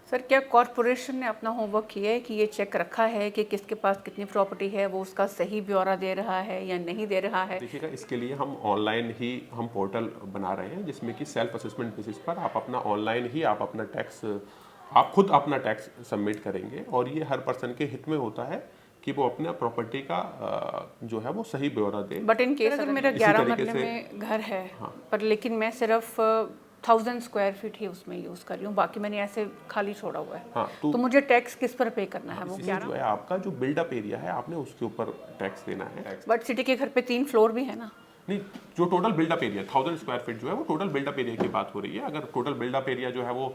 Sir, क्या corporation ने अपना होमवर्क किया है कि ये चेक रखा है कि किसके पास कितनी प्रॉपर्टी है, वो उसका सही ब्यौरा दे रहा है या नहीं दे रहा है? देखिएगा, इसके लिए हम ऑनलाइन ही हम पोर्टल बना रहे हैं जिसमें कि सेल्फ असेसमेंट बेसिस पर आप अपना ऑनलाइन ही आप अपना टैक्स, आप खुद अपना टैक्स सबमिट करेंगे। और ये हर पर्सन के हित में होता है कि वो अपने प्रॉपर्टी का जो है वो सही ब्यौरा दे। बट इन केस अगर मेरा इसी 11 तरीके मरले से में घर है, हाँ पर लेकिन मैं सिर्फ 1000 स्क्वायर फीट ही उसमें यूज़ कर रही हूँ, बाकी मैंने ऐसे खाली छोड़ा हुआ है, हाँ तो मुझे टैक्स किस पर पे करना है? वो इसमें जो 11। है आपका जो बिल्डअप एरिया है आपने उसके ऊपर टैक्स देना है। बट सिटी के घर पे 3 फ्लोर भी है ना। नहीं, जो total buildup area 1000 square feet जो है वो टोटल बिल्डअप एरिया की बात हो रही है। अगर टोटल बिल्डअप एरिया जो है वो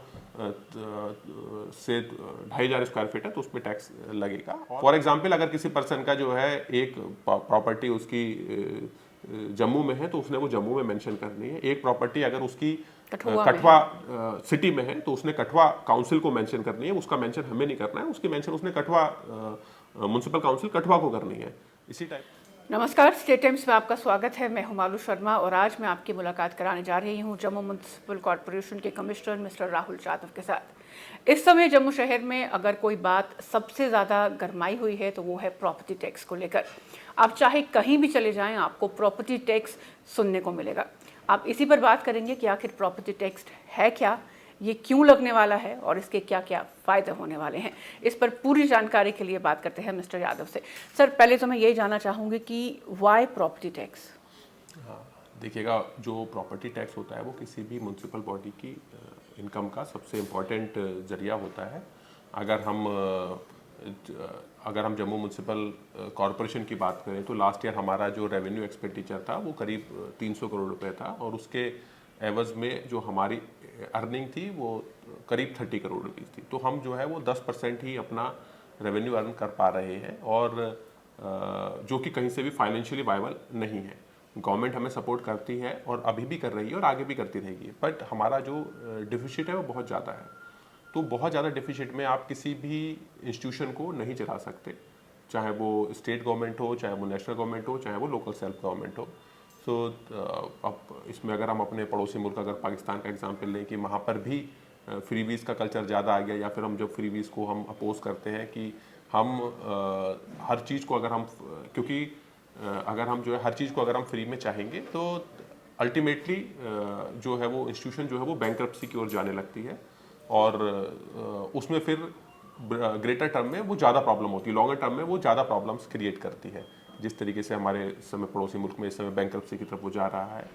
से 2500 स्क्वायर फीट है तो उसमें टैक्स लगेगा। फॉर एग्जांपल, अगर किसी पर्सन का जो है एक प्रॉपर्टी उसकी जम्मू में है तो उसने वो जम्मू में मेंशन करनी है। एक प्रॉपर्टी अगर उसकी कठवा सिटी में है तो उसने कठवा काउंसिल को मेंशन करनी है। उसका मेंशन हमें नहीं करना है, उसकी मेंशन उसने कठवा म्युनिसिपल काउंसिल कठवा को करनी है। इसी टाइप। नमस्कार, स्टेट टाइम्स में आपका स्वागत है। मैं हूं मालू शर्मा और आज मैं आपकी मुलाकात कराने जा रही हूं जम्मू म्युनिसिपल कॉरपोरेशन के कमिश्नर मिस्टर राहुल यादव के साथ। इस समय जम्मू शहर में अगर कोई बात सबसे ज़्यादा गरमाई हुई है तो वो है प्रॉपर्टी टैक्स को लेकर। आप चाहे कहीं भी चले जाएं, आपको प्रॉपर्टी टैक्स सुनने को मिलेगा। आप इसी पर बात करेंगे कि आखिर प्रॉपर्टी टैक्स है क्या, ये क्यों लगने वाला है और इसके क्या क्या फ़ायदे होने वाले हैं। इस पर पूरी जानकारी के लिए बात करते हैं मिस्टर यादव से। सर, पहले तो मैं यही जानना चाहूँगी कि वाई प्रॉपर्टी टैक्स? हाँ, देखिएगा, जो प्रॉपर्टी टैक्स होता है वो किसी भी म्युनिसिपल बॉडी की इनकम का सबसे इम्पोर्टेंट जरिया होता है। अगर हम जम्मू म्युनिसिपल कॉरपोरेशन की बात करें तो लास्ट ईयर हमारा जो रेवेन्यू एक्सपेंडिचर था वो करीब 300 करोड़ रुपए था और उसके एवज में जो हमारी अर्निंग थी वो करीब 30 करोड़ रुपीस थी। तो हम जो है वो 10% ही अपना रेवेन्यू अर्न कर पा रहे हैं और जो कि कहीं से भी फाइनेंशियली वायबल नहीं है। गवर्नमेंट हमें सपोर्ट करती है और अभी भी कर रही है और आगे भी करती रहेगी, बट हमारा जो डिफिसिट है वो बहुत ज़्यादा है। तो बहुत ज़्यादा डिफिसिट में आप किसी भी इंस्टीट्यूशन को नहीं चला सकते, चाहे वो स्टेट गवर्नमेंट हो, चाहे वो नेशनल गवर्नमेंट हो, चाहे वो लोकल सेल्फ गवर्नमेंट हो। सो अब इसमें अगर हम अपने पड़ोसी मुल्क अगर पाकिस्तान का एग्जांपल लें कि वहाँ पर भी फ्रीबीज़ का कल्चर ज़्यादा आ गया, या फिर हम जब फ्रीबीज़ को हम अपोज करते हैं कि हम हर चीज़ को अगर हम क्योंकि अगर हम जो है हर चीज़ को अगर हम फ्री में चाहेंगे तो अल्टीमेटली जो है वो इंस्टीट्यूशन जो है वो बैंक्रप्सी की ओर जाने लगती है और उसमें फिर ग्रेटर टर्म में वो ज़्यादा प्रॉब्लम होती है, लॉन्गर टर्म में वो ज़्यादा प्रॉब्लम्स क्रिएट करती है। जिस तरीके से हमारे समय पड़ोसी मुल्क में इस समय बैंक्रप्सी की तरफ वो जा रहा है,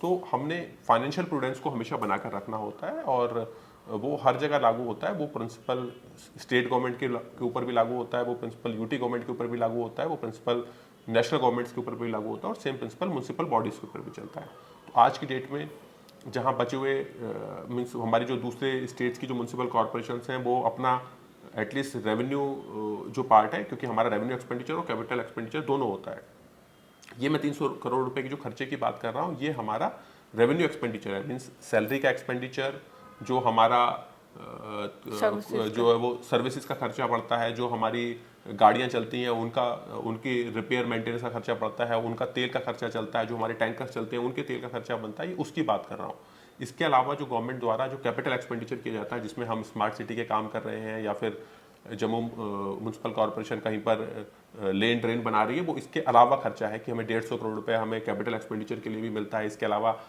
तो हमने फाइनेंशियल प्रूडेंस को हमेशा बनाकर रखना होता है और वो हर जगह लागू होता है। वो प्रिंसिपल स्टेट गवर्नमेंट के ऊपर भी लागू होता है, वो प्रिंसिपल यूटी गवर्नमेंट के ऊपर भी लागू होता है, वो प्रिंसिपल नेशनल गवर्नमेंट्स के ऊपर भी लागू होता है और सेम प्रिंसिपल म्युनिसिपल बॉडीज़ के ऊपर भी चलता है। तो आज की डेट में जहाँ बचे हुए मीन्स हमारी जो दूसरे स्टेट्स की जो म्युनिसिपल कॉरपोरेशन हैं वो अपना एटलीस्ट रेवेन्यू जो पार्ट है, क्योंकि हमारा रेवेन्यू एक्सपेंडिचर और कैपिटल एक्सपेंडिचर दोनों होता है। ये मैं 300 करोड़ रुपए की जो खर्चे की बात कर रहा हूँ ये हमारा रेवेन्यू एक्सपेंडिचर है, मीन्स सैलरी का एक्सपेंडिचर, जो हमारा जो है वो सर्विसेज का खर्चा पड़ता है, जो हमारी गाड़ियाँ चलती हैं उनकी रिपेयर मेंटेनेंस का खर्चा पड़ता है, उनका तेल का खर्चा चलता है, जो हमारे टैंकर्स चलते हैं उनके तेल का खर्चा बनता है, ये उसकी बात कर रहा हूँ। इसके अलावा जो गवर्नमेंट द्वारा जो कैपिटल एक्सपेंडिचर किया जाता है जिसमें हम स्मार्ट सिटी के काम कर रहे हैं या फिर जम्मू म्युनिसिपल कॉरपोरेशन कहीं पर लेन ड्रेन बना रही है, वो इसके अलावा खर्चा है कि हमें 150 करोड़ रुपए हमें कैपिटल एक्सपेंडिचर के लिए भी मिलता है। इसके अलावा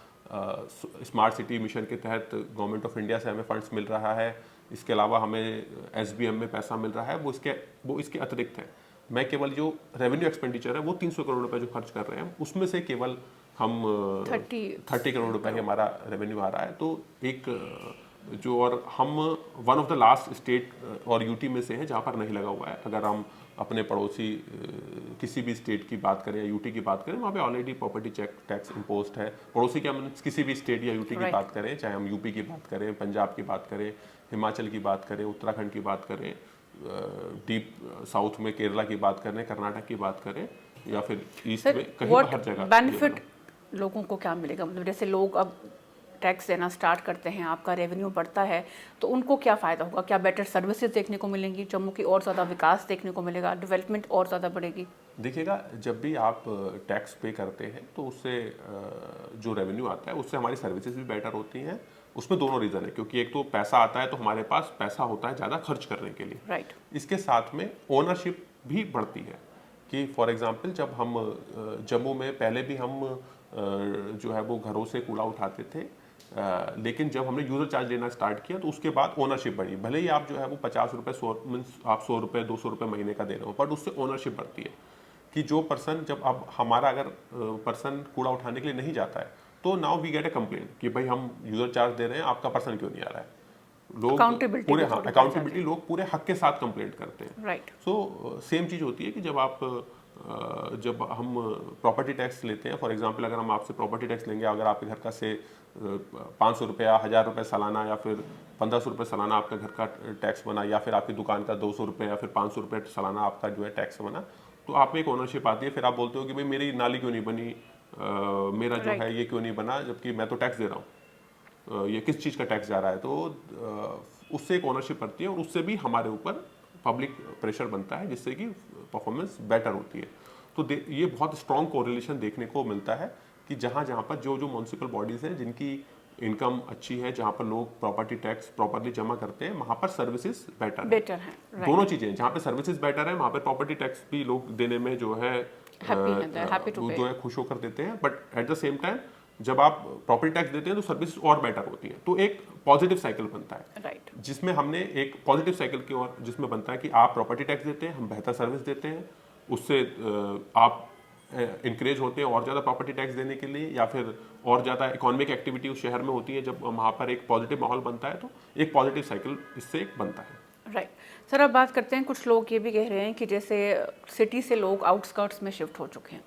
स्मार्ट सिटी मिशन के तहत गवर्नमेंट ऑफ इंडिया से हमें फंड्स मिल रहा है। इसके अलावा हमें एसबीएम में पैसा मिल रहा है, वो इसके अतिरिक्त है। मैं केवल जो रेवेन्यू एक्सपेंडिचर है वो 300 करोड़ रुपए जो खर्च कर रहे हैं उसमें से केवल हम 30 करोड़ रुपए ही हमारा रेवेन्यू आ रहा है। तो एक जो और हम one of the last state और यूटी में से हैं जहाँ पर नहीं लगा हुआ है। अगर हम अपने पड़ोसी किसी भी स्टेट की बात करें या यूटी की बात करें, वहाँ पे ऑलरेडी प्रॉपर्टी टैक्स इम्पोज्ड है। पड़ोसी क्या किसी भी स्टेट या यूटी की बात करें, चाहे हम यूपी की बात करें, पंजाब की बात करें, हिमाचल की बात करें, उत्तराखंड की बात करें, डीप साउथ में केरला की बात करें, कर्नाटक की बात करें या फिर ईस्ट में कहीं हर जगह बेनिफिट लोगों को क्या मिलेगा? मतलब जैसे लोग अब टैक्स देना स्टार्ट करते हैं, आपका रेवेन्यू बढ़ता है, तो उनको क्या फ़ायदा होगा? क्या बेटर सर्विसेज देखने को मिलेंगी, जम्मू की और ज़्यादा विकास देखने को मिलेगा, डेवलपमेंट और ज़्यादा बढ़ेगी? देखिएगा, जब भी आप टैक्स पे करते हैं तो उससे जो रेवेन्यू आता है उससे हमारी सर्विसेज भी बेटर होती हैं उसमें दोनों रीज़न है, क्योंकि एक तो पैसा आता है तो हमारे पास पैसा होता है ज़्यादा खर्च करने के लिए, राइट। इसके साथ में ओनरशिप भी बढ़ती है कि फॉर एग्जांपल जब हम जम्मू में पहले भी हम जो है वो घरों से कूड़ा उठाते थे, लेकिन जब हमने यूज़र चार्ज लेना स्टार्ट किया तो उसके बाद ओनरशिप बढ़ी। भले ही आप जो है वो 50 रुपये 100 मीन्स आप 100 रुपये 200 रुपये महीने का दे रहे हो, बट उससे ओनरशिप बढ़ती है कि जो पर्सन, जब अब हमारा अगर पर्सन कूड़ा उठाने के लिए नहीं जाता है तो now we get a complaint कि भाई हम यूज़र चार्ज दे रहे हैं, आपका पर्सन क्यों नहीं आ रहा है। लोग Accountability पूरे, भी हाँ थोड़ी अकाउंटेबिलिटी, लोग पूरे हक के साथ कंप्लेंट करते हैं। राइट। सो सेम चीज़ होती है कि जब हम प्रॉपर्टी टैक्स लेते हैं, फॉर एग्जांपल अगर हम आपसे प्रॉपर्टी टैक्स लेंगे, अगर आपके घर का से 500 रुपया 1000 रुपये सालाना या फिर 1500 रुपये सालाना आपका घर का टैक्स बना, या फिर आपकी दुकान का 200 रुपये या फिर 500 रुपये सालाना आपका जो है टैक्स बना, तो आप में एक ओनरशिप आती है। फिर आप बोलते हो कि भाई मेरी नाली क्यों नहीं बनी, मेरा जो है ये क्यों नहीं बना, जबकि मैं तो टैक्स दे रहा हूँ, ये किस चीज़ का टैक्स जा रहा है। तो उससे एक ओनरशिप बढ़ती है और उससे भी हमारे ऊपर पब्लिक प्रेशर बनता है, जिससे कि परफॉर्मेंस बेटर होती है। तो ये बहुत स्ट्रॉन्ग कोरिलेशन देखने को मिलता है कि जहाँ जहाँ पर जो म्यूनसिपल बॉडीज़ हैं जिनकी इनकम अच्छी है, जहाँ पर लोग प्रॉपर्टी टैक्स प्रॉपरली जमा करते हैं, वहाँ पर सर्विसेज बेटर है। दोनों चीज़ें हैं, जहाँ पे सर्विसेज बेटर है वहाँ पर प्रॉपर्टी टैक्स भी लोग देने में जो है जो है खुश होकर देते हैं। But at the same time जब आप प्रॉपर्टी टैक्स देते हैं तो सर्विस और बेटर होती है, तो एक पॉजिटिव साइकिल बनता है। राइट। जिसमें हमने एक पॉजिटिव साइकिल की ओर, जिसमें बनता है कि आप प्रॉपर्टी टैक्स देते हैं, हम बेहतर सर्विस देते हैं, उससे आप इंकरेज होते हैं और ज़्यादा प्रॉपर्टी टैक्स देने के लिए, या फिर और ज़्यादा इकोनॉमिक एक्टिविटी उस शहर में होती है। जब वहाँ पर एक पॉजिटिव माहौल बनता है तो एक पॉजिटिव साइकिल इससे एक बनता है। राइट। सर अब बात करते हैं, कुछ लोग ये भी कह रहे हैं कि जैसे सिटी से लोग आउटस्कर्ट्स में शिफ्ट हो चुके हैं,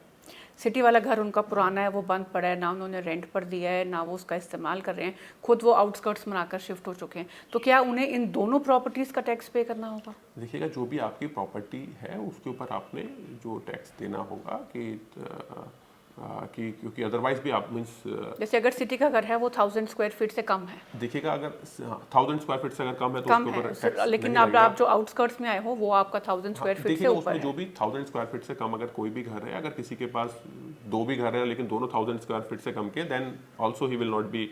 सिटी वाला घर उनका पुराना है, वो बंद पड़ा है, ना उन्होंने रेंट पर दिया है, ना वो उसका इस्तेमाल कर रहे हैं, खुद वो आउटस्कर्ट्स बनाकर शिफ्ट हो चुके हैं, तो क्या उन्हें इन दोनों प्रॉपर्टीज़ का टैक्स पे करना होगा? देखिएगा, जो भी आपकी प्रॉपर्टी है उसके ऊपर आपने जो टैक्स देना होगा कि क्योंकि अदरवाइज भी आप मीन्स जैसे अगर सिटी का घर है वो 1000 स्क्वायर फीट से कम है, देखिएगा अगर 1000 स्क्वायर फीट से अगर कम है तो उसके ऊपर टैक्स, लेकिन अब आप जो आउटस्कर्ट्स में आए हो वो आपका 1000 स्क्वायर फीट से ऊपर है। जो भी 1000 स्क्वायर फीट से कम अगर कोई भी घर है, अगर किसी के पास 2 भी घर है लेकिन दोनों 1000 स्क्वायर फीट से कम के, then also he will not be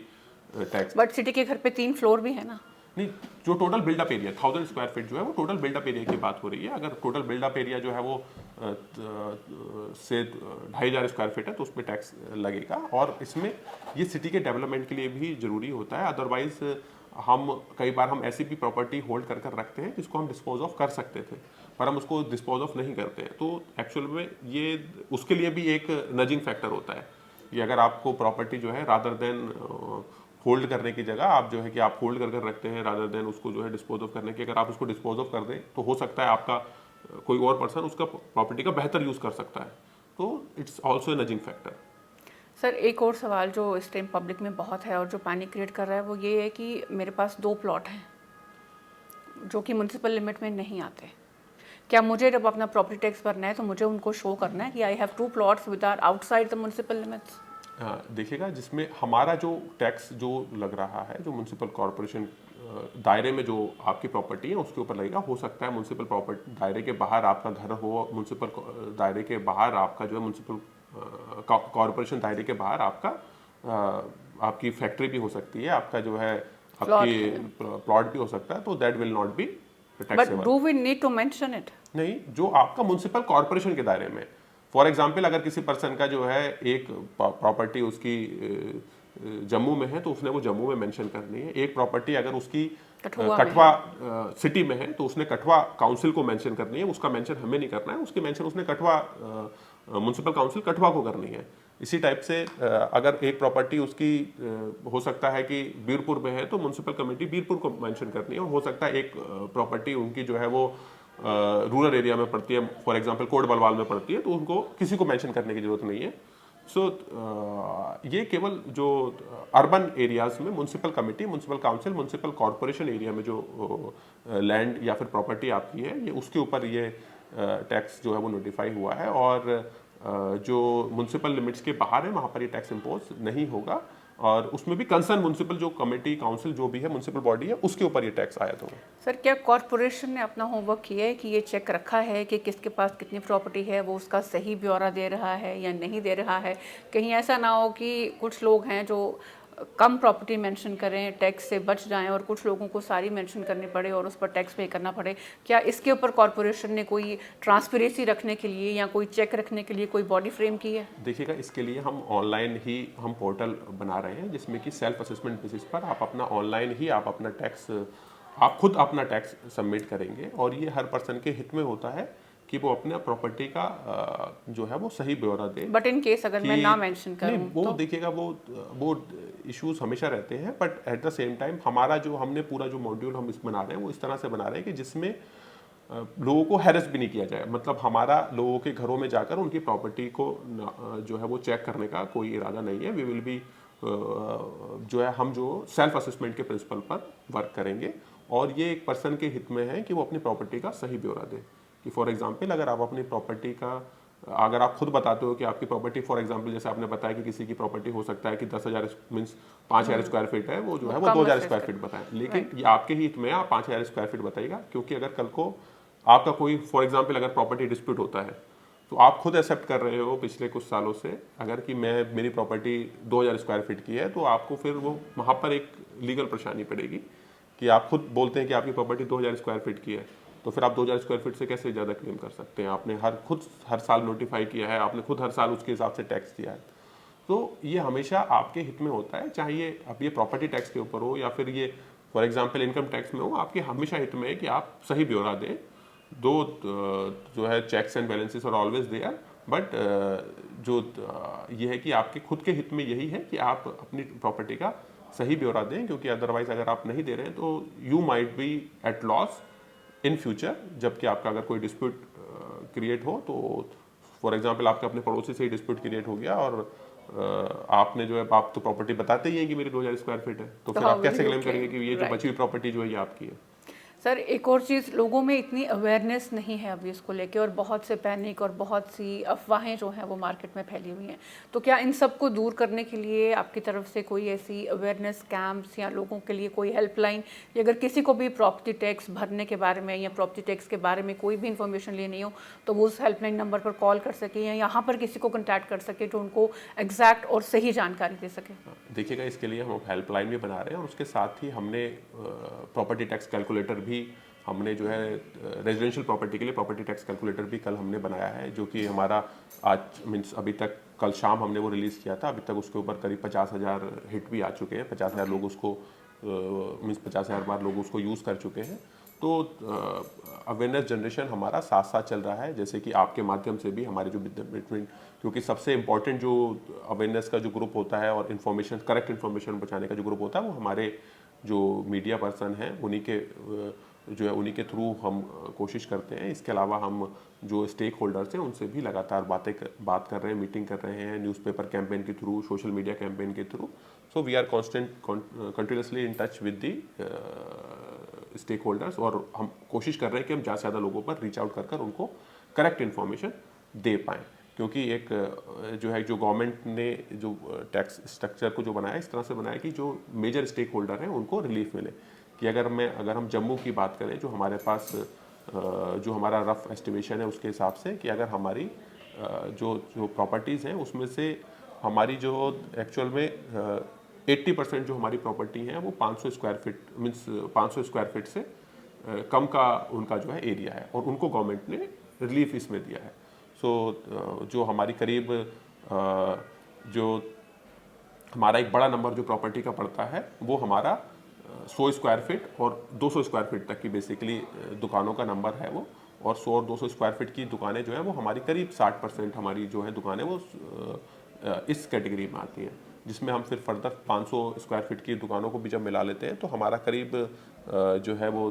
tax. But city के घर पे 3 फ्लोर भी है ना। नहीं, जो total buildup area 1000 square feet जो है वो टोटल बिल्डअप एरिया की बात हो रही है। अगर टोटल बिल्डअप एरिया जो है वो से 2500 स्क्वायर फीट है तो उस पर टैक्स लगेगा। और इसमें ये सिटी के डेवलपमेंट के लिए भी ज़रूरी होता है। अदरवाइज कई बार हम ऐसी भी प्रॉपर्टी होल्ड कर रखते हैं जिसको हम डिस्पोज ऑफ कर सकते थे, पर हम उसको डिस्पोज ऑफ नहीं करते हैं। तो एक्चुअल में ये उसके लिए भी एक नजिंग फैक्टर होता है कि अगर आपको प्रॉपर्टी जो है रादर देन होल्ड करने की जगह आप जो है कि आप होल्ड कर रखते हैं रादर देन उसको जो है डिस्पोज ऑफ करने की, अगर आप उसको डिस्पोज ऑफ कर दें तो हो सकता है आपका कोई और पर्सन उसका प्रॉपर्टी का बेहतर यूज़ कर सकता है। तो it's also a nudging factor. Sir एक और सवाल जो इस टाइम पब्लिक में बहुत है और जो पैनिक क्रिएट कर रहा है वो ये है कि मेरे पास 2 प्लॉट हैं जो कि म्यूनसिपल लिमिट में नहीं आते, क्या मुझे जब अपना प्रॉपर्टी टैक्स भरना है तो मुझे उनको शो करना है कि I have 2 plots with are outside the municipal limits? देखिएगा, जिसमें हमारा जो टैक्स जो लग रहा है, जो म्यूनसिपल कॉरपोरेशन दायरे में जो आपकी प्रॉपर्टी है उसके ऊपर लगेगा। हो सकता है म्यूनसिपल प्रॉपर्टी दायरे के बाहर आपका घर हो, म्यूनसिपल दायरे के बाहर आपका जो है म्यूनसिपल कॉरपोरेशन दायरे के बाहर आपकी फैक्ट्री भी हो सकती है, आपका जो है आपकी प्लॉट भी हो सकता है, तो that will not be taxable. But do we need to mention it? नहीं, जो आपका म्यूनसिपल कॉरपोरेशन के दायरे में, फॉर एग्जाम्पल अगर किसी पर्सन का जो है एक प्रॉपर्टी उसकी जम्मू में है तो उसने वो जम्मू में मेंशन करनी है। एक प्रॉपर्टी अगर उसकी कठवा सिटी में है तो उसने कठवा काउंसिल को मेंशन करनी है, उसका मेंशन हमें नहीं करना है, उसकी मेंशन उसने कठवा म्यूनसिपल काउंसिल कठवा को करनी है। इसी टाइप से अगर एक प्रॉपर्टी उसकी हो सकता है कि बीरपुर में है तो म्यूनसिपल कमेटी बीरपुर को मेंशन करनी है, और हो सकता है एक प्रॉपर्टी उनकी जो है वो रूरल एरिया में पड़ती है, फॉर एग्जांपल कोट बलवाल में पड़ती है, तो उनको किसी को मेंशन करने की जरूरत नहीं है। सो ये केवल जो अर्बन एरियाज में municipal committee, municipal council, municipal corporation area में जो लैंड या फिर प्रॉपर्टी आती है, ये उसके ऊपर ये टैक्स जो है वो नोटिफाई हुआ है। और जो म्यूनसिपल लिमिट्स के बाहर है वहाँ पर ये टैक्स इम्पोज नहीं होगा, और उसमें भी कंसर्न म्यूनसिपल जो कमेटी काउंसिल जो भी है म्यूनसिपल बॉडी है उसके ऊपर ये टैक्स आयत होगा। सर क्या कॉरपोरेशन ने अपना होमवर्क किया है कि ये चेक रखा है कि किसके पास कितनी प्रॉपर्टी है, वो उसका सही ब्यौरा दे रहा है या नहीं दे रहा है? कहीं ऐसा ना हो कि कुछ लोग हैं जो कम प्रॉपर्टी मेंशन करें, टैक्स से बच जाएं, और कुछ लोगों को सारी मेंशन करनी पड़े और उस पर टैक्स पे करना पड़े? क्या इसके ऊपर कॉरपोरेशन ने कोई ट्रांसपेरेंसी रखने के लिए या कोई चेक रखने के लिए कोई बॉडी फ्रेम की है? देखिएगा, इसके लिए हम ऑनलाइन ही हम पोर्टल बना रहे हैं, जिसमें कि सेल्फ असेसमेंट बेसिस पर आप अपना ऑनलाइन ही आप अपना टैक्स, आप खुद अपना टैक्स सबमिट करेंगे। और ये हर पर्सन के हित में होता है कि वो अपने प्रॉपर्टी का जो है वो सही ब्यौरा दे। बट इन केस अगर मैं ना मेंशन करूं वो तो? देखिएगा, वो इश्यूज हमेशा रहते हैं, but at the same time हमारा जो हमने पूरा जो मॉड्यूल हम इस बना रहे हैं वो इस तरह से बना रहे हैं कि जिसमें लोगों को हैरेस भी नहीं किया जाए। मतलब हमारा लोगों के घरों में जाकर उनकी प्रॉपर्टी को जो है वो चेक करने का कोई इरादा नहीं है। वी विल बी जो है, हम जो सेल्फ असेसमेंट के प्रिंसिपल पर वर्क करेंगे, और ये एक पर्सन के हित में है कि वो अपनी प्रॉपर्टी का सही ब्यौरा दे। कि फॉर एग्जांपल, अगर आप अपनी प्रॉपर्टी का, अगर आप खुद बताते हो कि आपकी प्रॉपर्टी, फॉर एग्जांपल जैसे आपने बताया कि किसी की प्रॉपर्टी हो सकता है कि 10,000 मीन्स 5,000 स्क्वायर फीट है, वो जो है वो 2,000 स्क्वायर फीट बताएं, लेकिन ये आपके हित में आप 5,000 स्क्वायर फीट बताइएगा। क्योंकि अगर कल को आपका कोई, फॉर एग्जांपल अगर प्रॉपर्टी डिस्प्यूट होता है, तो आप खुद एक्सेप्ट कर रहे हो पिछले कुछ सालों से अगर कि मेरी प्रॉपर्टी 2,000 स्क्वायर फीट की है, तो आपको फिर वो वहाँ पर एक लीगल परेशानी पड़ेगी कि आप खुद बोलते हैं कि आपकी प्रॉपर्टी 2,000 स्क्वायर फीट की है, तो फिर आप 2,000 स्क्वायर फीट से कैसे ज़्यादा क्लेम कर सकते हैं? आपने हर साल नोटिफाई किया है, आपने खुद हर साल उसके हिसाब से टैक्स दिया है। तो ये हमेशा आपके हित में होता है, चाहे ये अब ये प्रॉपर्टी टैक्स के ऊपर हो या फिर ये फॉर एग्जांपल इनकम टैक्स में हो, आपके हमेशा हित में है कि आप सही ब्यौरा दें। दो जो है checks and balances are always there, but जो ये है कि आपके खुद के हित में यही है कि आप अपनी प्रॉपर्टी का सही ब्यौरा दें, क्योंकि अदरवाइज अगर आप नहीं दे रहे हैं तो you might be at loss in future. जबकि आपका अगर कोई डिस्प्यूट क्रिएट हो, तो फॉर एग्जांपल आपके अपने पड़ोसी से ही डिस्प्यूट क्रिएट हो गया और आपने जो है, आप तो प्रॉपर्टी बताते ही हैं कि मेरी 2,000 स्क्वायर फीट है, तो फिर आप कैसे क्लेम करेंगे कि ये जो बची हुई प्रॉपर्टी जो है ये आपकी है? सर, एक और चीज़, लोगों में इतनी अवेयरनेस नहीं है अभी इसको लेके, और बहुत से पैनिक और बहुत सी अफवाहें जो हैं वो मार्केट में फैली हुई हैं। तो क्या इन सब को दूर करने के लिए आपकी तरफ से कोई ऐसी अवेयरनेस कैंप्स या लोगों के लिए कोई हेल्पलाइन, या अगर किसी को भी प्रॉपर्टी टैक्स भरने के बारे में या प्रॉपर्टी टैक्स के बारे में कोई भी इन्फॉर्मेशन लेनी हो, तो वो उस हेल्पलाइन नंबर पर कॉल कर सके या यहाँ पर किसी को कॉन्टैक्ट कर सके जो उनको एग्जैक्ट और सही जानकारी दे सके? देखिएगा, इसके लिए हम हेल्पलाइन भी बना रहे हैं, और उसके साथ ही हमने प्रॉपर्टी टैक्स कैलकुलेटर भी, हमने जो है रेजिडेंशियल प्रॉपर्टी के लिए प्रॉपर्टी टैक्स कैलकुलेटर भी कल हमने बनाया है, जो कि हमारा आज मीन्स अभी तक कल शाम हमने वो रिलीज़ किया था। अभी तक उसके ऊपर करीब 50,000 हिट भी आ चुके हैं, 50,000 लोग उसको मीन्स 50,000 बार लोग उसको यूज़ कर चुके हैं। तो अवेयरनेस जनरेशन हमारा साथ साथ चल रहा है, जैसे कि आपके माध्यम से भी हमारे जो बिटवीन, क्योंकि सबसे इम्पॉर्टेंट जो अवेयरनेस का जो ग्रुप होता है और इन्फॉर्मेशन, करेक्ट इन्फॉर्मेशन बचाने का जो ग्रुप होता है, वो हमारे जो मीडिया पर्सन हैं उन्हीं के जो है उन्हीं के थ्रू हम कोशिश करते हैं। इसके अलावा हम जो स्टेक होल्डर्स हैं उनसे भी लगातार बात कर रहे हैं, मीटिंग कर रहे हैं, न्यूज़पेपर कैंपेन के थ्रू, सोशल मीडिया कैंपेन के through. So we are continuously in touch with the stakeholders, और हम कोशिश कर रहे हैं कि हम ज़्यादा से ज़्यादा लोगों पर रीच आउट कर उनको करेक्ट इन्फॉर्मेशन दे पाएँ। क्योंकि एक जो है, जो गवर्नमेंट ने जो टैक्स स्ट्रक्चर को जो बनाया, इस तरह से बनाया कि जो मेजर स्टेक होल्डर हैं उनको रिलीफ मिले। कि अगर हम जम्मू की बात करें, जो हमारे पास जो हमारा रफ एस्टिमेशन है उसके हिसाब से, कि अगर हमारी जो प्रॉपर्टीज़ हैं उसमें से हमारी जो एक्चुअल में 80% जो हमारी प्रॉपर्टी हैं वो 500 square feet means 500 square feet से कम का उनका जो है एरिया है, और उनको गवर्नमेंट ने रिलीफ इसमें दिया है। सो जो हमारी करीब जो हमारा एक बड़ा नंबर जो प्रॉपर्टी का पड़ता है, वो हमारा 100 स्क्वायर फीट और 200 स्क्वायर फीट तक की बेसिकली दुकानों का नंबर है वो। और 100 और 200 स्क्वायर फीट की दुकानें जो है वो हमारी करीब 60% हमारी जो है दुकानें वो इस कैटेगरी में आती हैं, जिसमें हम फिर फर्दर 500 स्क्वायर फीट की दुकानों को भी जब मिला लेते हैं, तो हमारा करीब जो है वो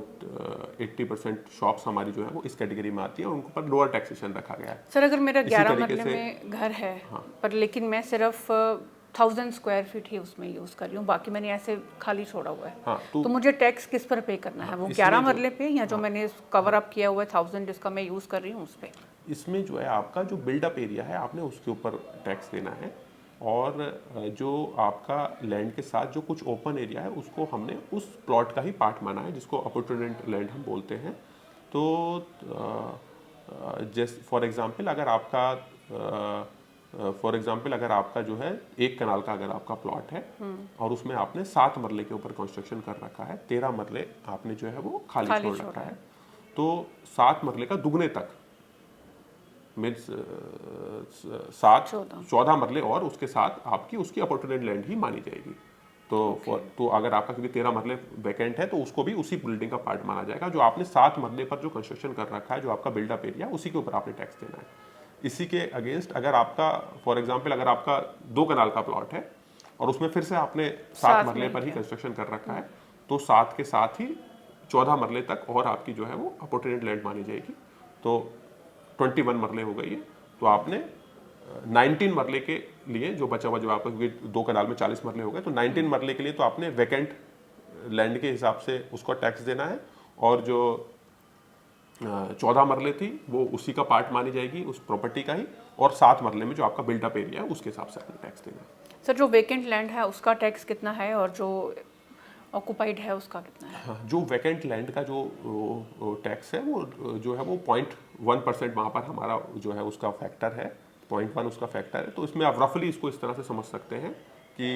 80% शॉप्स हमारी जो है वो इस कैटेगरी में आती है, और उनको पर लोअर टैक्सेशन रखा गया है। सर, अगर मेरा 11 मरले में घर है, हाँ, पर लेकिन मैं सिर्फ 1000 स्क्वायर फीट ही उसमें यूज़ कर रही हूँ, बाकी मैंने ऐसे खाली छोड़ा हुआ है, हाँ, तो मुझे टैक्स किस पर पे करना है? वो 11 मरले पे, या जो मैंने कवर अप किया हुआ है 1000 जिसका मैं यूज़ कर रही हूँ उस पर? इसमें जो है आपका जो बिल्डअप एरिया है, आपने उसके ऊपर टैक्स देना है, और जो आपका लैंड के साथ जो कुछ ओपन एरिया है उसको हमने उस प्लॉट का ही पार्ट माना है, जिसको अपॉर्चुनिटी लैंड हम बोलते हैं। तो जैसे फॉर एग्जांपल, अगर आपका फॉर एग्जाम्पल अगर आपका जो है 1 कनाल का अगर आपका प्लॉट है और उसमें आपने 7 मरले के ऊपर कंस्ट्रक्शन कर रखा है, 13 मरले आपने जो है वो खाली छोड़ रखा है, तो 7 मरले का दुगने तक मीन्स 14 मरले और उसके साथ आपकी उसकी अपॉर्चुनिटी लैंड ही मानी जाएगी। तो अगर आपका क्योंकि 13 मरले वैकेंट है तो उसको भी उसी बिल्डिंग का पार्ट माना जाएगा। जो आपने 7 मरले पर जो कंस्ट्रक्शन कर रखा है, जो आपका बिल्डअप एरिया, उसी के ऊपर आपने टैक्स देना है। इसी के अगेंस्ट अगर आपका फॉर एग्जांपल अगर आपका 2 कनाल का प्लॉट है और उसमें फिर से आपने 7 मरले पर ही कंस्ट्रक्शन कर रखा है, तो 7 के साथ ही 14 मरले तक और आपकी जो है वो अपॉर्चुनिटी लैंड मानी जाएगी। तो 21 मरले हो गई है, तो आपने 19 मरले के लिए जो बचा हुआ, जो आपका क्योंकि 2 कनाल में 40 मरले हो गए, तो 19 मरले के लिए तो आपने वैकेंट लैंड के हिसाब से उसको टैक्स देना है, और जो 14 मरले थी वो उसी का पार्ट मानी जाएगी उस प्रॉपर्टी का ही, और 7 मरले में जो आपका बिल्डअप एरिया है उसके हिसाब से आपने टैक्स देना है। सर, जो वैकेंट लैंड है उसका टैक्स कितना है और जो ऑक्यूपाइड है उसका कितना है? हाँ, जो वैकेंट लैंड का जो टैक्स है वो जो है वो 0.1% वहाँ पर हमारा जो है उसका फैक्टर है, 0.1 उसका फैक्टर है। तो इसमें आप रफली इसको इस तरह से समझ सकते हैं कि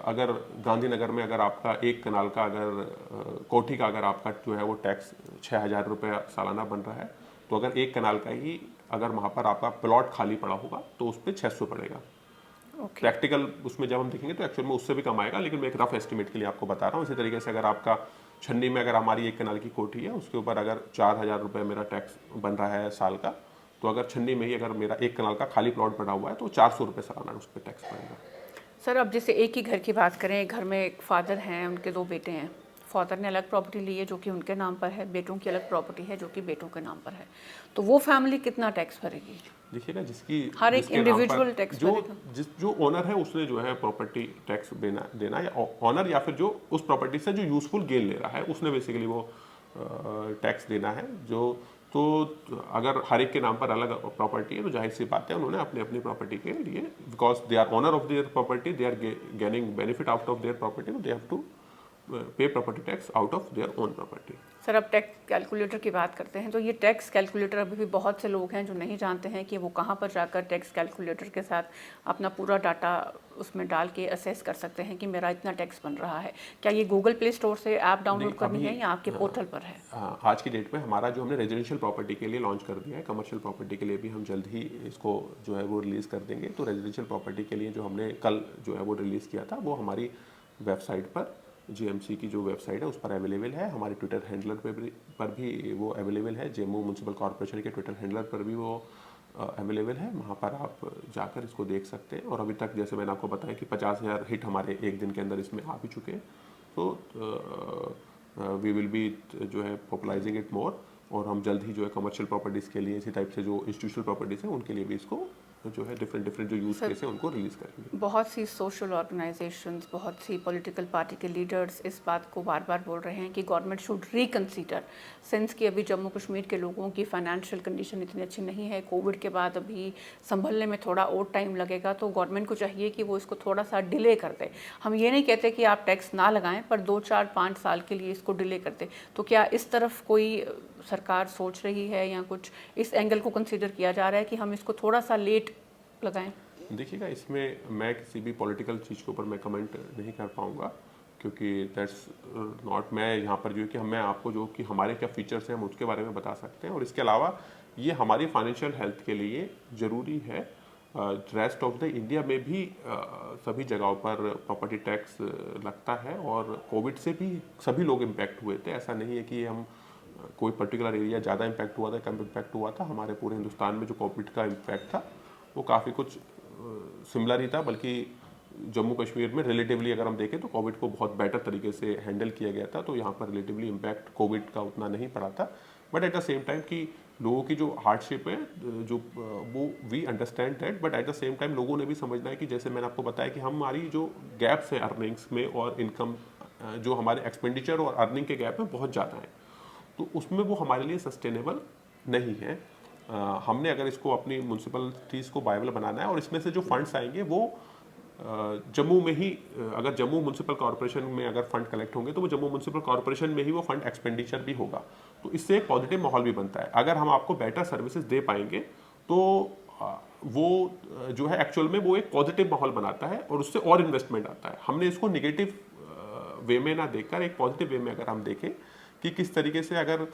अगर गांधीनगर में अगर आपका 1 कनाल का अगर कोठी का अगर आपका जो है वो टैक्स 6,000 रुपये सालाना बन रहा है, तो अगर 1 कनाल का ही अगर वहाँ पर आपका प्लॉट खाली पड़ा होगा तो उस पर 600 पड़ेगा। प्रैक्टिकल उसमें जब हम देखेंगे तो एक्चुअल में उससे भी कम आएगा, लेकिन मैं एक रफ एस्टिमेट के लिए आपको बता रहा हूँ। इसी तरीके से अगर आपका छन्नी में अगर हमारी 1 कनाल की कोठी है, उसके ऊपर अगर 4,000 रुपये मेरा टैक्स बन रहा है साल का, तो अगर छन्नी में ही अगर मेरा 1 कनाल का खाली प्लॉट पड़ा हुआ है तो 400 रुपये सालाना उस पर टैक्स पड़ेगा। सर, अब जैसे एक ही घर की बात करें, घर में एक फादर हैं, उनके 2 बेटे हैं। फादर ने अलग प्रॉपर्टी ली है जो कि उनके नाम पर है, बेटों की अलग प्रॉपर्टी है जो कि बेटों के नाम पर है, तो वो फैमिली कितना टैक्स भरेगी? देखिएगा, जिसकी हर एक इंडिविजुअल टैक्स जो ओनर है उसने जो है प्रॉपर्टी टैक्स देना या ओनर या फिर जो उस प्रॉपर्टी से जो यूजफुल गेन ले रहा है उसने बेसिकली वो टैक्स देना है। जो तो अगर हर एक के नाम पर अलग प्रॉपर्टी है तो जाहिर सी बात है उन्होंने अपनी अपनी प्रॉपर्टी के लिए, because they are owner of their property, they are gaining benefit out of their property, they have to pay property tax out of their own property. Sir, अब टैक्स कैलकुलेटर की बात करते हैं, तो ये टैक्स कैलकुलेटर अभी भी बहुत से लोग हैं जो नहीं जानते हैं कि वो कहाँ पर जाकर टैक्स कैलकुलेटर के साथ अपना पूरा डाटा उसमें डाल के असेस कर सकते हैं कि मेरा इतना टैक्स बन रहा है। क्या ये गूगल प्ले स्टोर से ऐप डाउनलोड करनी है या आपके पोर्टल पर है? आज की डेट में हमारा जो हमने रेजिडेंशियल प्रॉपर्टी के लिए लॉन्च कर दिया है, कमर्शियल प्रॉपर्टी के लिए भी हम जल्द ही इसको जो है वो रिलीज़ कर देंगे। तो रेजिडेंशियल प्रॉपर्टी के लिए जो हमने कल जो है वो रिलीज़ किया था वो हमारी वेबसाइट पर, जीएमसी की जो वेबसाइट है उस पर अवेलेबल है। हमारे ट्विटर हैंडलर पर भी वो अवेलेबल है, जम्मू म्यूनसिपल कॉर्पोरेशन के ट्विटर हैंडलर पर भी वो अवेलेबल है। वहाँ पर आप जाकर इसको देख सकते हैं। और अभी तक जैसे मैंने आपको बताया कि 50,000 हिट हमारे एक दिन के अंदर इसमें आ भी चुके हैं। तो वी विल बी जो है पॉपुलराइजिंग इट मोर, और हम जल्द ही जो है कमर्शियल प्रॉपर्टीज़ के लिए इसी टाइप से जो इंस्टीट्यूशनल प्रॉपर्टीज़ हैं उनके लिए भी इसको जो है डिफरेंट जो यूज़ केस है उनको रिलीज़ करेंगे। बहुत सी सोशल ऑर्गेनाइजेशंस, बहुत सी पॉलिटिकल पार्टी के लीडर्स इस बात को बार बार बोल रहे हैं कि गवर्नमेंट शुड रिकंसीडर, सिंस कि अभी जम्मू कश्मीर के लोगों की फाइनेंशियल कंडीशन इतनी अच्छी नहीं है, कोविड के बाद अभी संभलने में थोड़ा और टाइम लगेगा, तो गवर्नमेंट को चाहिए कि वो इसको थोड़ा सा डिले कर दे। हम ये नहीं कहते कि आप टैक्स ना लगाएं, पर 2, 4, 5 साल के लिए इसको डिले कर दे। तो क्या इस तरफ कोई सरकार सोच रही है या कुछ इस एंगल को कंसीडर किया जा रहा है कि हम इसको थोड़ा सा लेट लगाएं? देखिएगा, इसमें मैं किसी भी पॉलिटिकल चीज़ के ऊपर मैं कमेंट नहीं कर पाऊँगा, क्योंकि दैट्स नॉट, मैं यहाँ पर जो है कि मैं आपको जो कि हमारे क्या फीचर्स हैं हम उसके बारे में बता सकते हैं। और इसके अलावा ये हमारी फाइनेंशियल हेल्थ के लिए ज़रूरी है। रेस्ट ऑफ द इंडिया में भी सभी जगहों पर प्रॉपर्टी टैक्स लगता है, और कोविड से भी सभी लोग इम्पैक्ट हुए थे। ऐसा नहीं है कि हम कोई पर्टिकुलर एरिया ज़्यादा इम्पैक्ट हुआ था, कम इम्पैक्ट हुआ था। हमारे पूरे हिंदुस्तान में जो कोविड का इम्पैक्ट था वो काफ़ी कुछ सिमिलर ही था, बल्कि जम्मू कश्मीर में रिलेटिवली अगर हम देखें तो कोविड को बहुत बेटर तरीके से हैंडल किया गया था। तो यहाँ पर रिलेटिवली इम्पैक्ट कोविड का उतना नहीं पड़ा था। But at the same time कि लोगों की जो हार्डशिप है जो वो we understand that, but at the same time लोगों ने भी समझना है कि जैसे मैंने आपको बताया कि हमारी जो गैप्स है अर्निंग्स में और इनकम, जो हमारे एक्सपेंडिचर और अर्निंग के गैप में बहुत ज़्यादा है, तो उसमें वो हमारे लिए सस्टेनेबल नहीं है। हमने अगर इसको अपनी म्यूनसिपलिटीज़ को वायबल बनाना है, और इसमें से जो फंड्स आएंगे वो जम्मू में ही, अगर जम्मू म्यूनसिपल कॉर्पोरेशन में अगर फंड कलेक्ट होंगे तो वो जम्मू म्यूनसिपल कॉर्पोरेशन में ही वो फंड एक्सपेंडिचर भी होगा। तो इससे एक पॉजिटिव माहौल भी बनता है। अगर हम आपको बेटर सर्विसेज दे पाएंगे तो वो जो है एक्चुअल में वो एक पॉजिटिव माहौल बनाता है और उससे और इन्वेस्टमेंट आता है। हमने इसको निगेटिव वे में ना देखकर एक पॉजिटिव वे में अगर हम देखें कि किस तरीके से अगर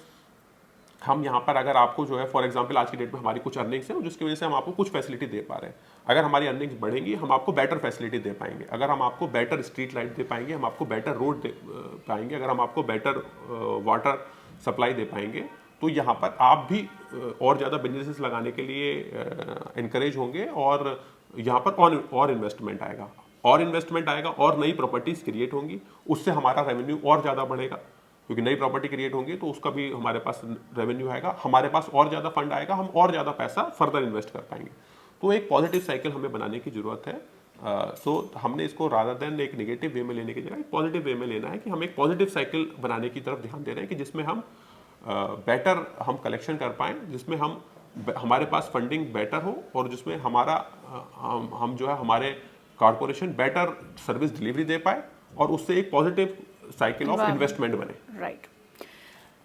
हम यहाँ पर अगर आपको जो है फॉर एग्जांपल आज की डेट में हमारी कुछ अर्निंग्स है जिसकी वजह से हम आपको कुछ फैसिलिटी दे पा रहे हैं। अगर हमारी अर्निंग्स बढ़ेंगी हम आपको बेटर फैसिलिटी दे पाएंगे, अगर हम आपको बेटर स्ट्रीट लाइट दे पाएंगे, हम आपको बेटर रोड दे पाएंगे, अगर हम आपको बेटर वाटर सप्लाई दे पाएंगे, तो यहाँ पर आप भी और ज़्यादा बिजनेसेस लगाने के लिए इनकरेज होंगे और यहाँ पर और इन्वेस्टमेंट आएगा और नई प्रॉपर्टीज़ क्रिएट होंगी, उससे हमारा रेवेन्यू और ज़्यादा बढ़ेगा क्योंकि नई प्रॉपर्टी क्रिएट होंगी तो उसका भी हमारे पास रेवेन्यू आएगा, हमारे पास और ज़्यादा फंड आएगा, हम और ज़्यादा पैसा फर्दर इन्वेस्ट कर पाएंगे। तो एक पॉजिटिव साइकिल हमें बनाने की ज़रूरत है। सो हमने इसको रादर देन एक नेगेटिव वे में लेने की जगह एक पॉजिटिव वे में लेना है कि हम एक पॉजिटिव साइकिल बनाने की तरफ ध्यान दे रहे हैं कि जिसमें हम बेटर हम कलेक्शन कर पाएँ, जिसमें हमारे पास फंडिंग बेटर हो और जिसमें हमारा हम जो है हमारे कॉरपोरेशन बेटर सर्विस डिलीवरी दे पाए और उससे एक पॉजिटिव साइकिल ऑफ इन्वेस्टमेंट बने। राइट।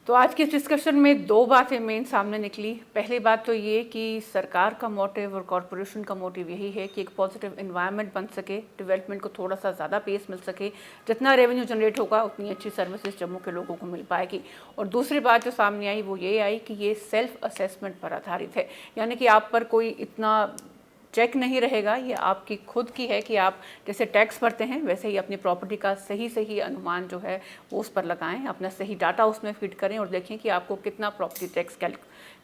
तो आज के डिस्कशन में दो बातें मेन सामने निकली। पहली बात तो ये कि सरकार का मोटिव और कॉरपोरेशन का मोटिव यही है कि एक पॉजिटिव एनवायरनमेंट बन सके, डेवलपमेंट को थोड़ा सा ज़्यादा पेस मिल सके, जितना रेवेन्यू जनरेट होगा उतनी अच्छी सर्विसेज जम्मू के लोगों को मिल पाएगी। और दूसरी बात जो सामने आई वो ये आई कि ये सेल्फ असेसमेंट पर आधारित है, यानी कि आप पर कोई इतना चेक नहीं रहेगा, ये आपकी खुद की है कि आप जैसे टैक्स भरते हैं वैसे ही अपनी प्रॉपर्टी का सही अनुमान जो है वो उस पर लगाएं, अपना सही डाटा उसमें फीड करें और देखें कि आपको कितना प्रॉपर्टी टैक्स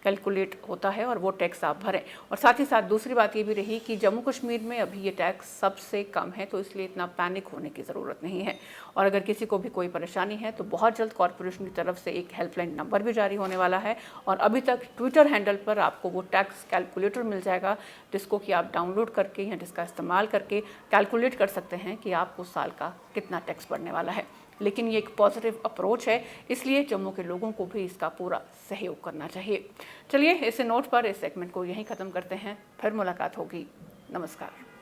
कैलकुलेट होता है और वो टैक्स आप भरें। और साथ ही साथ दूसरी बात ये भी रही कि जम्मू कश्मीर में अभी ये टैक्स सबसे कम है, तो इसलिए इतना पैनिक होने की ज़रूरत नहीं है। और अगर किसी को भी कोई परेशानी है तो बहुत जल्द कॉरपोरेशन की तरफ से एक हेल्पलाइन नंबर भी जारी होने वाला है और अभी तक ट्विटर हैंडल पर आपको वो टैक्स कैलकुलेटर मिल जाएगा जिसको कि आप डाउनलोड करके या जिसका इस्तेमाल करके कैलकुलेट कर सकते हैं कि आपको साल का कितना टैक्स बढ़ने वाला है। लेकिन ये एक पॉजिटिव अप्रोच है, इसलिए जम्मू के लोगों को भी इसका पूरा सहयोग करना चाहिए। चलिए इस नोट पर इस सेगमेंट को यहीं ख़त्म करते हैं, फिर मुलाकात होगी। नमस्कार।